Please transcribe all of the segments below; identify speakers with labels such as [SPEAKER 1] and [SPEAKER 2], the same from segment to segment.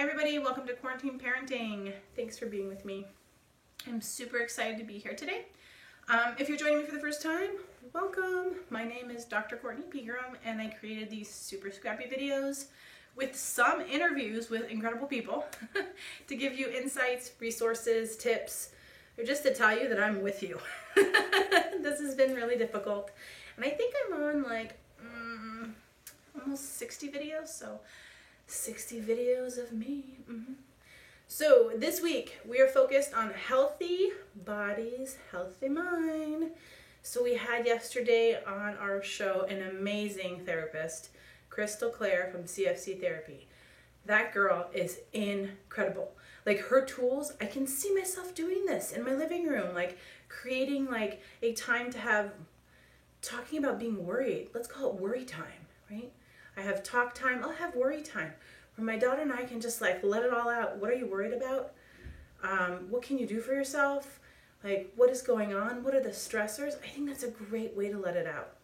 [SPEAKER 1] Hi everybody, welcome to Quarantine Parenting. Thanks for being with me. I'm super excited to be here today. If you're joining me for the first time, welcome. My name is Dr. Courtney Pegram and I created these super scrappy videos with some interviews with incredible people to give you insights, resources, tips, or just to tell you that I'm with you. This has been really difficult and I think I'm on like almost 60 videos, so 60 videos of me. So this week we are focused on healthy bodies, healthy mind. So we had yesterday on our show an amazing therapist, Crystal Clare from CFC Therapy. That girl is incredible. Like her tools, I can see myself doing this in my living room, like creating like a time to have, talking about being worried. Let's call it worry time, right? I have talk time, I'll have worry time, where my daughter and I can just like let it all out. What are you worried about? What can you do for yourself? Like, what is going on? What are the stressors? I think that's a great way to let it out.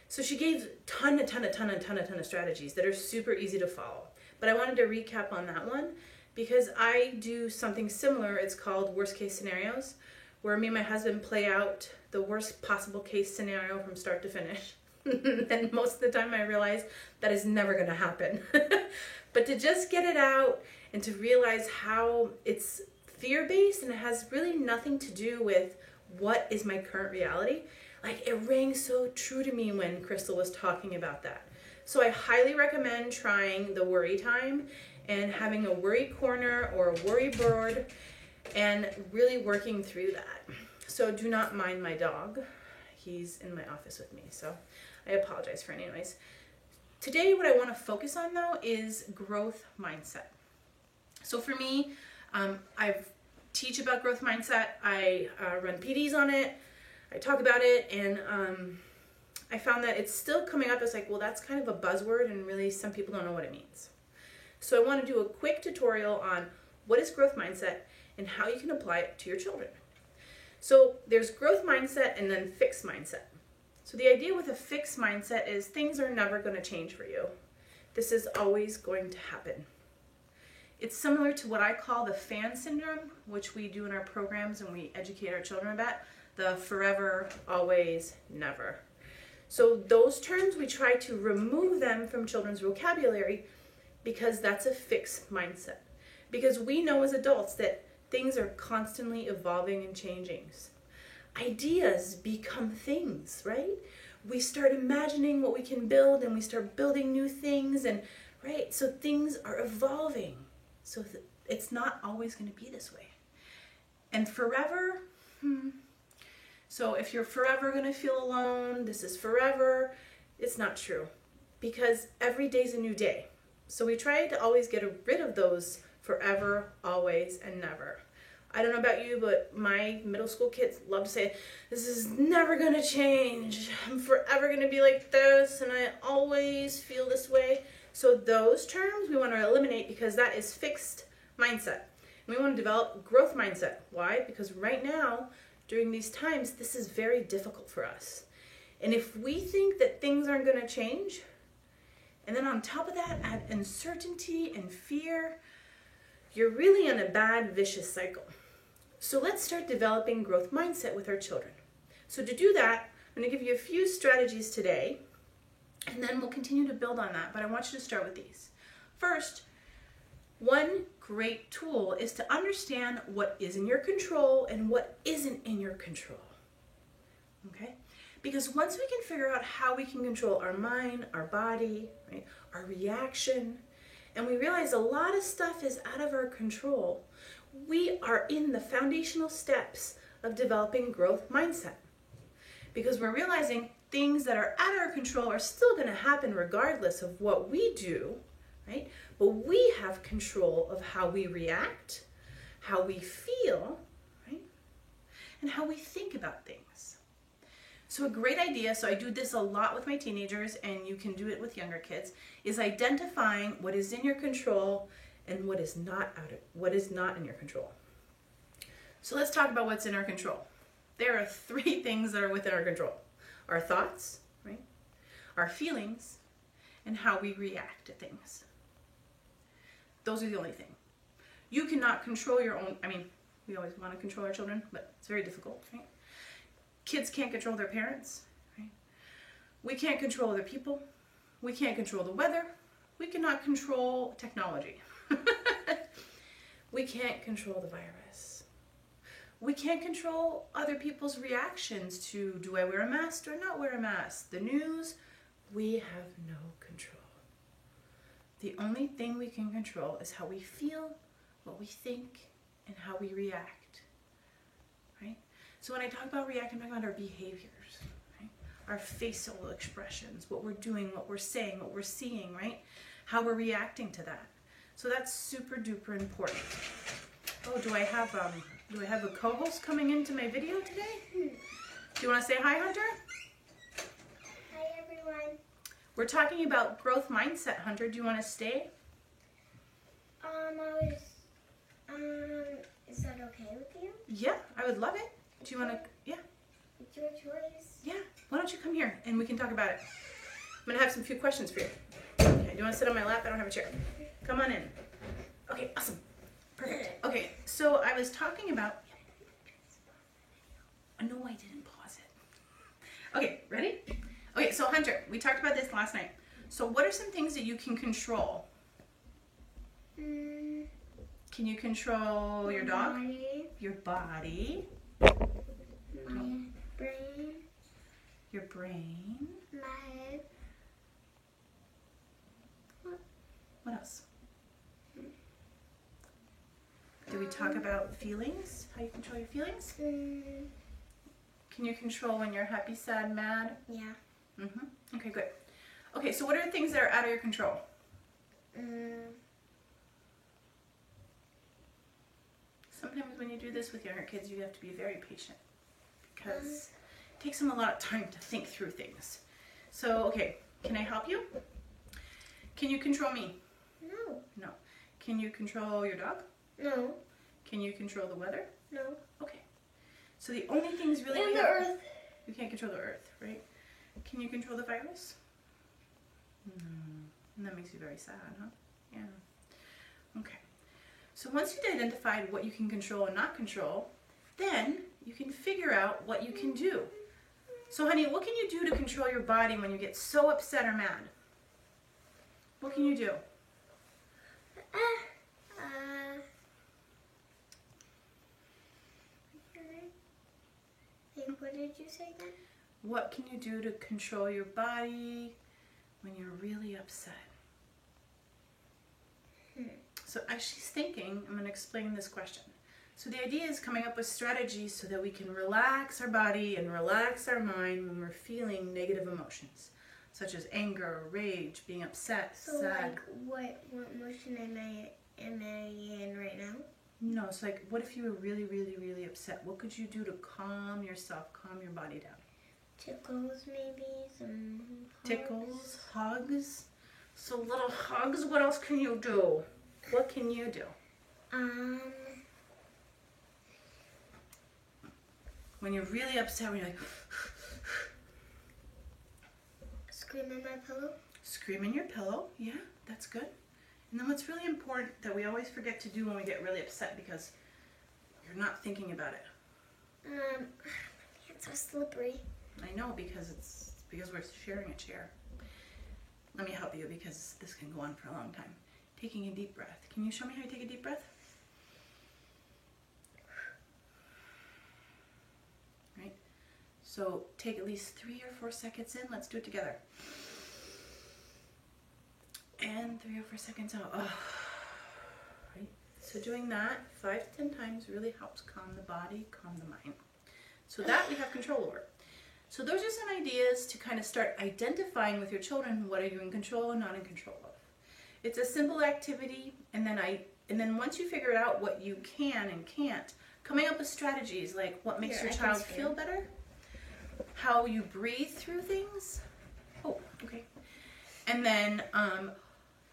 [SPEAKER 1] So she gave a ton of strategies that are super easy to follow. But I wanted to recap on that one because I do something similar. It's called worst case scenarios, where me and my husband play out the worst possible case scenario from start to finish. And most of the time I realize that is never going to happen. But to just get it out and to realize how it's fear-based and it has really nothing to do with what is my current reality. Like, it rang so true to me when Crystal was talking about that. So I highly recommend trying the worry time and having a worry corner or a worry board and really working through that. So do not mind my dog. He's in my office with me, so I apologize for any noise. Today, what I want to focus on though is growth mindset. So for me, I teach about growth mindset. I run PDs on it. I talk about it, and I found that it's still coming up as like, well, that's kind of a buzzword, and really some people don't know what it means. So I want to do a quick tutorial on what is growth mindset and how you can apply it to your children. So there's growth mindset and then fixed mindset. So the idea with a fixed mindset is things are never going to change for you. This is always going to happen. It's similar to what I call the FAN syndrome, which we do in our programs and we educate our children about, the forever, always, never. So those terms, we try to remove them from children's vocabulary because that's a fixed mindset. Because we know as adults that things are constantly evolving and changing. Ideas become things, right? We start imagining what we can build and we start building new things, and right? So things are evolving. So it's not always going to be this way. And forever, so if you're forever going to feel alone, this is forever, it's not true. Because every day's a new day. So we try to always get rid of those forever, always, and never. I don't know about you, but my middle school kids love to say, this is never going to change. I'm forever going to be like this, and I always feel this way. So those terms we want to eliminate because that is fixed mindset. And we want to develop growth mindset. Why? Because right now, during these times, this is very difficult for us. And if we think that things aren't going to change, and then on top of that, add uncertainty and fear, you're really in a bad, vicious cycle. So let's start developing growth mindset with our children. So to do that, I'm going to give you a few strategies today, and then we'll continue to build on that, but I want you to start with these. First, one great tool is to understand what is in your control and what isn't in your control. Okay? Because once we can figure out how we can control our mind, our body, right, our reaction, and we realize a lot of stuff is out of our control, we are in the foundational steps of developing growth mindset. Because we're realizing things that are out of our control are still going to happen regardless of what we do, right? But we have control of how we react, how we feel, right? And how we think about things. So a great idea, so I do this a lot with my teenagers, and you can do it with younger kids, is identifying what is in your control and what is not in your control. So let's talk about what's in our control. There are 3 things that are within our control. Our thoughts, right? Our feelings, and how we react to things. Those are the only thing. You cannot control your own, I mean, we always want to control our children, but it's very difficult, right? Kids can't control their parents, right? We can't control other people. We can't control the weather. We cannot control technology. We can't control the virus. We can't control other people's reactions to, do I wear a mask or not wear a mask? The news, we have no control. The only thing we can control is how we feel, what we think, and how we react, right? So when I talk about react, I'm talking about our behaviors, right? Our facial expressions, what we're doing, what we're saying, what we're seeing, right? How we're reacting to that. So that's super duper important. Oh, do I have a co-host coming into my video today? Do you want to say hi, Hunter?
[SPEAKER 2] Hi, everyone.
[SPEAKER 1] We're talking about growth mindset, Hunter. Do you want to stay?
[SPEAKER 2] Is that okay with you?
[SPEAKER 1] Yeah, I would love it. Do you want to? Yeah.
[SPEAKER 2] It's your choice.
[SPEAKER 1] Yeah. Why don't you come here and we can talk about it? I'm gonna have some few questions for you. Okay. Do you want to sit on my lap? I don't have a chair. Come on in. Okay. Awesome. Perfect. Okay. So I was talking about. No, I didn't pause it. Okay. Ready? Okay. So Hunter, we talked about this last night. So what are some things that you can control? Can you control your dog? Your body.
[SPEAKER 2] My brain.
[SPEAKER 1] Your brain.
[SPEAKER 2] My head.
[SPEAKER 1] What else? Did we talk about feelings? How you control your feelings? Can you control when you're happy, sad, mad?
[SPEAKER 2] Yeah.
[SPEAKER 1] Okay, good. Okay, so what are the things that are out of your control? Sometimes when you do this with younger kids, you have to be very patient because it takes them a lot of time to think through things. So, okay, can I help you? Can you control me?
[SPEAKER 2] No.
[SPEAKER 1] No. Can you control your dog?
[SPEAKER 2] No.
[SPEAKER 1] Can you control the weather?
[SPEAKER 2] No.
[SPEAKER 1] Okay. So the only things really...
[SPEAKER 2] And the earth.
[SPEAKER 1] You can't control the earth, right? Can you control the virus? No. And that makes you very sad, huh? Yeah. Okay. So once you've identified what you can control and not control, then you can figure out what you can do. So honey, what can you do to control your body when you get so upset or mad? What can you do?
[SPEAKER 2] What did you say then?
[SPEAKER 1] What can you do to control your body when you're really upset? So as she's thinking, I'm going to explain this question. So the idea is coming up with strategies so that we can relax our body and relax our mind when we're feeling negative emotions, such as anger, rage, being upset,
[SPEAKER 2] So
[SPEAKER 1] sad.
[SPEAKER 2] like what emotion am I in right now?
[SPEAKER 1] No, it's like, what if you were really, really, really upset? What could you do to calm yourself, calm your body down?
[SPEAKER 2] Tickles maybe, some hugs.
[SPEAKER 1] Tickles, hugs. So little hugs, what else can you do? What can you do? When you're really upset, when you're like...
[SPEAKER 2] Scream in my pillow.
[SPEAKER 1] Scream in your pillow. Yeah, that's good. And then what's really important that we always forget to do when we get really upset because you're not thinking about it.
[SPEAKER 2] My hands are slippery.
[SPEAKER 1] I know because we're sharing a chair. Let me help you because this can go on for a long time. Taking a deep breath. Can you show me how you take a deep breath? Right? So take at least 3 or 4 seconds in. Let's do it together. And 3 or 4 seconds out. Oh. Right? So doing that 5 to 10 times really helps calm the body, calm the mind. So that we have control over. So those are some ideas to kind of start identifying with your children what are you in control and not in control of. It's a simple activity, and then once you figure out what you can and can't, coming up with strategies like what makes your child feel better, how you breathe through things. Oh, okay. And then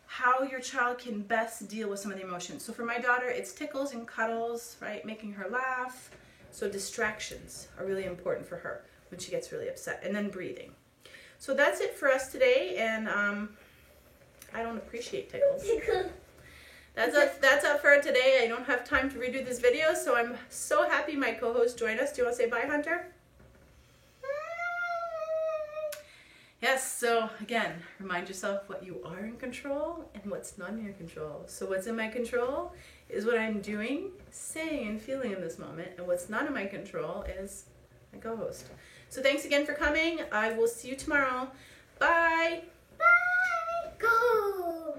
[SPEAKER 1] how your child can best deal with some of the emotions. So for my daughter, it's tickles and cuddles, right? Making her laugh. So distractions are really important for her when she gets really upset. And then breathing. So that's it for us today. And I don't appreciate tickles. That's up for today. I don't have time to redo this video, so I'm so happy my co-host joined us. Do you want to say bye, Hunter? Yes, so again, remind yourself what you are in control and what's not in your control. So what's in my control is what I'm doing, saying, and feeling in this moment, and what's not in my control is my co-host. So thanks again for coming. I will see you tomorrow. Bye!
[SPEAKER 2] Bye! Go!